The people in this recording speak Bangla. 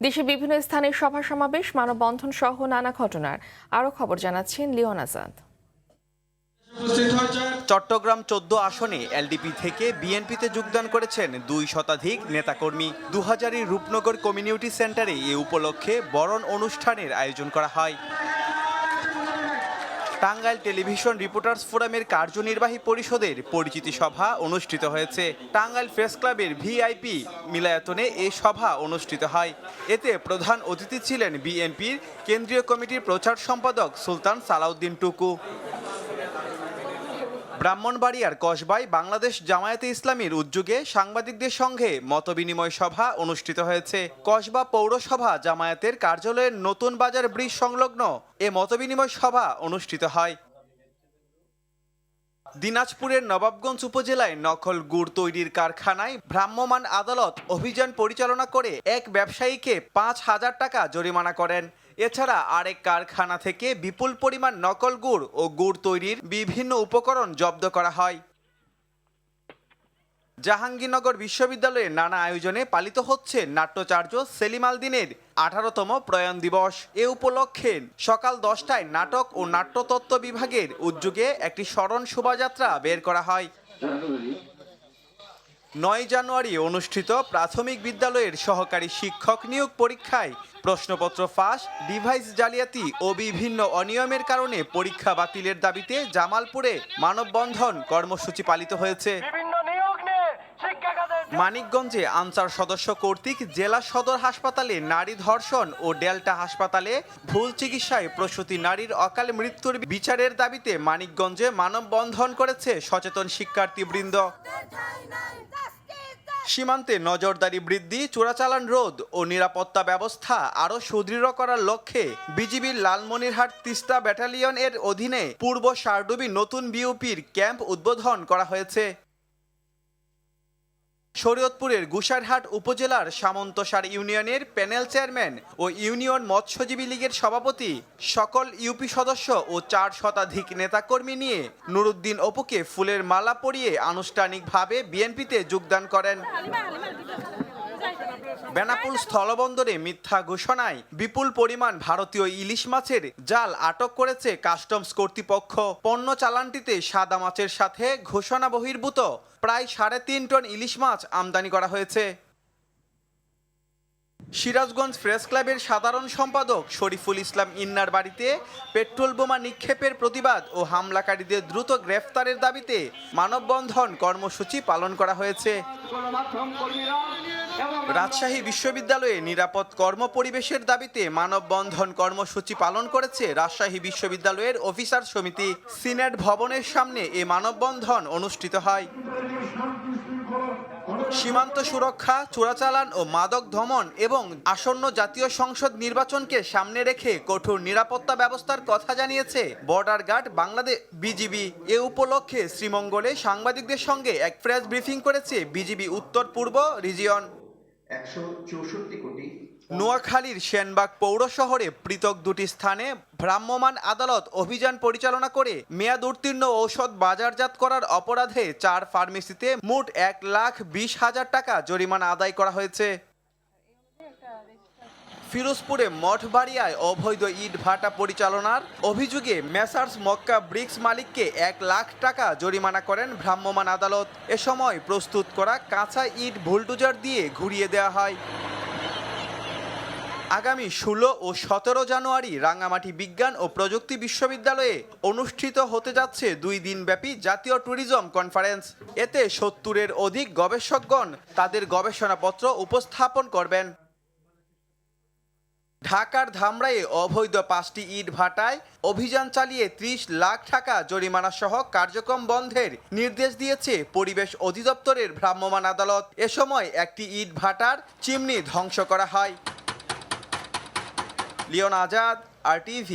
দেশের বিভিন্ন স্থানে সভা সমাবেশ, মানববন্ধন সহ নানা ঘটনার আরও খবর জানাচ্ছেন লিওন আজাদ। চট্টগ্রাম ১৪ আসনে এলডিপি থেকে বিএনপিতে যোগদান করেছেন ২ শতাধিক নেতাকর্মী। ২০০০ রূপনগর কমিউনিটি সেন্টারে এ উপলক্ষে বরণ অনুষ্ঠানের আয়োজন করা হয়। টাঙ্গাইল টেলিভিশন রিপোর্টার্স ফোরামের কার্যনির্বাহী পরিষদের পরিচিতি সভা অনুষ্ঠিত হয়েছে। টাঙ্গাইল প্রেস ক্লাবের ভিআইপি মিলায়তনে এই সভা অনুষ্ঠিত হয়। এতে প্রধান অতিথি ছিলেন বিএনপির কেন্দ্রীয় কমিটির প্রচার সম্পাদক সুলতান সালাউদ্দিন টুকু। ব্রাহ্মণবাড়িয়ার কসবায় বাংলাদেশ জামায়াতে ইসলামীর উদ্যোগে সাংবাদিকদের সঙ্গে মতবিনিময় সভা অনুষ্ঠিত হয়েছে। কসবা পৌরসভা জামায়াতের কার্যালয়ের নতুন বাজার ব্রিজ সংলগ্ন এ মতবিনিময় সভা অনুষ্ঠিত হয়। দিনাজপুরের নবাবগঞ্জ উপজেলায় নকল গুড় তৈরির কারখানায় ভ্রাম্যমাণ আদালত অভিযান পরিচালনা করে এক ব্যবসায়ীকে ৫,০০০ টাকা জরিমানা করেন। এছাড়া আরেক কারখানা থেকে বিপুল পরিমাণ নকল গুড় ও গুড় তৈরির বিভিন্ন উপকরণ জব্দ করা হয়। জাহাঙ্গীরনগর বিশ্ববিদ্যালয়ে নানা আয়োজনে পালিত হচ্ছে নাট্যাচার্য সেলিম আল দীনের ১৮তম প্রয়াণ দিবস। এ উপলক্ষে সকাল ১০টায় নাটক ও নাট্যতত্ত্ব বিভাগের উদ্যোগে একটি স্মরণ শোভাযাত্রা বের করা হয়। ৯ জানুয়ারি অনুষ্ঠিত প্রাথমিক বিদ্যালয়ের সহকারী শিক্ষক নিয়োগ পরীক্ষায় প্রশ্নপত্র ফাঁস, ডিভাইস জালিয়াতি ও বিভিন্ন অনিয়মের কারণে পরীক্ষা বাতিলের দাবিতে জামালপুরে মানববন্ধন কর্মসূচি পালিত হয়েছে। মানিকগঞ্জে আনসার সদস্য কর্তৃক জেলা সদর হাসপাতালে নারী ধর্ষণ ও ডেল্টা হাসপাতালে ভুল চিকিৎসায় প্রসূতি নারীর অকাল মৃত্যুর বিচারের দাবিতে মানিকগঞ্জে মানববন্ধন করেছে সচেতন শিক্ষার্থীবৃন্দ। সীমান্তে নজরদারি বৃদ্ধি, চোরাচালান রোধ ও নিরাপত্তা ব্যবস্থা আরও সুদৃঢ় করার লক্ষ্যে বিজিবির লালমনিরহাট তিস্তা ব্যাটালিয়ন এর অধীনে পূর্ব সারডুবি নতুন বিউপির ক্যাম্প উদ্বোধন করা হয়েছে। শরীয়তপুরের গুসারহাট উপজেলার সামন্তসার ইউনিয়নের প্যানেল চেয়ারম্যান ও ইউনিয়ন মৎস্যজীবী লীগের সভাপতি সকল ইউপি সদস্য ও ৪ শতাধিক নেতাকর্মী নিয়ে নুরুদ্দিন অপুকে ফুলের মালা পরিয়ে আনুষ্ঠানিকভাবে বিএনপিতে যোগদান করেন। বেনাপোল স্থলবন্দরে মিথ্যা ঘোষণায় বিপুল পরিমাণ ভারতীয় ইলিশ মাছের জাল আটক করেছে কাস্টমস কর্তৃপক্ষ। পণ্য চালানটিতে সাদা মাছের সাথে ঘোষণা বহির্ভূত প্রায় ৩.৫ টন ইলিশ মাছ আমদানি করা হয়েছে। সিরাজগঞ্জ প্রেস ক্লাবের সাধারণ সম্পাদক শরীফুল ইসলাম ইন্নার বাড়িতে পেট্রোল বোমা নিক্ষেপের প্রতিবাদ ও হামলাকারীদের দ্রুত গ্রেফতারের দাবিতে মানববন্ধন কর্মসূচি পালন করা হয়েছে। রাজশাহী বিশ্ববিদ্যালয়ে নিরাপদ কর্মপরিবেশের দাবিতে মানববন্ধন কর্মসূচি পালন করেছে রাজশাহী বিশ্ববিদ্যালয়ের অফিসার সমিতি। সিনেট ভবনের সামনে এ মানববন্ধন অনুষ্ঠিত হয়। সীমান্ত সুরক্ষা, চোরাচালান ও মাদক দমন এবং আসন্ন জাতীয় সংসদ নির্বাচনকে সামনে রেখে কঠোর নিরাপত্তা ব্যবস্থার কথা জানিয়েছে বর্ডার গার্ড বাংলাদেশ বিজিবি। এ উপলক্ষে শ্রীমঙ্গলে সাংবাদিকদের সঙ্গে এক প্রেস ব্রিফিং করেছে বিজিবি উত্তর পূর্ব রিজিয়ন। ১৬৪ কোটি। নোয়াখালীর সেনবাগ পৌর শহরে পৃথক দুটি স্থানে ভ্রাম্যমাণ আদালত অভিযান পরিচালনা করে মেয়াদ উত্তীর্ণ ঔষধ বাজারজাত করার অপরাধে 4 ফার্মেসিতে মোট ১,২০,০০০ টাকা জরিমানা আদায় করা হয়েছে। ফিরোজপুরে মঠবাড়িয়ায় অবৈধ ইট ভাটা পরিচালনার অভিযোগে মেসার্স মক্কা ব্রিক্স মালিককে ১,০০,০০০ টাকা জরিমানা করেন ভ্রাম্যমাণ আদালত। এ সময় প্রস্তুত করা কাঁচা ইট বুলডোজার দিয়ে ঘুরিয়ে দেওয়া হয়। আগামী ১৬ ও ১৭ জানুয়ারি রাঙ্গামাটি বিজ্ঞান ও প্রযুক্তি বিশ্ববিদ্যালয়ে অনুষ্ঠিত হতে যাচ্ছে ২ দিনব্যাপী জাতীয় ট্যুরিজম কনফারেন্স। এতে ৭০-এর অধিক গবেষকগণ তাদের গবেষণাপত্র উপস্থাপন করবেন। ঢাকার ধামরাইয়ে অবৈধ ৫টি ইট ভাটায় অভিযান চালিয়ে ৩০ লাখ টাকা জরিমানা সহ কার্যক্রম বন্ধের নির্দেশ দিয়েছে পরিবেশ অধিদপ্তরের ভ্রাম্যমাণ আদালত। এ সময় একটি ইট ভাটার চিমনি ধ্বংস করা হয়। লিওন আজাদ, RTV।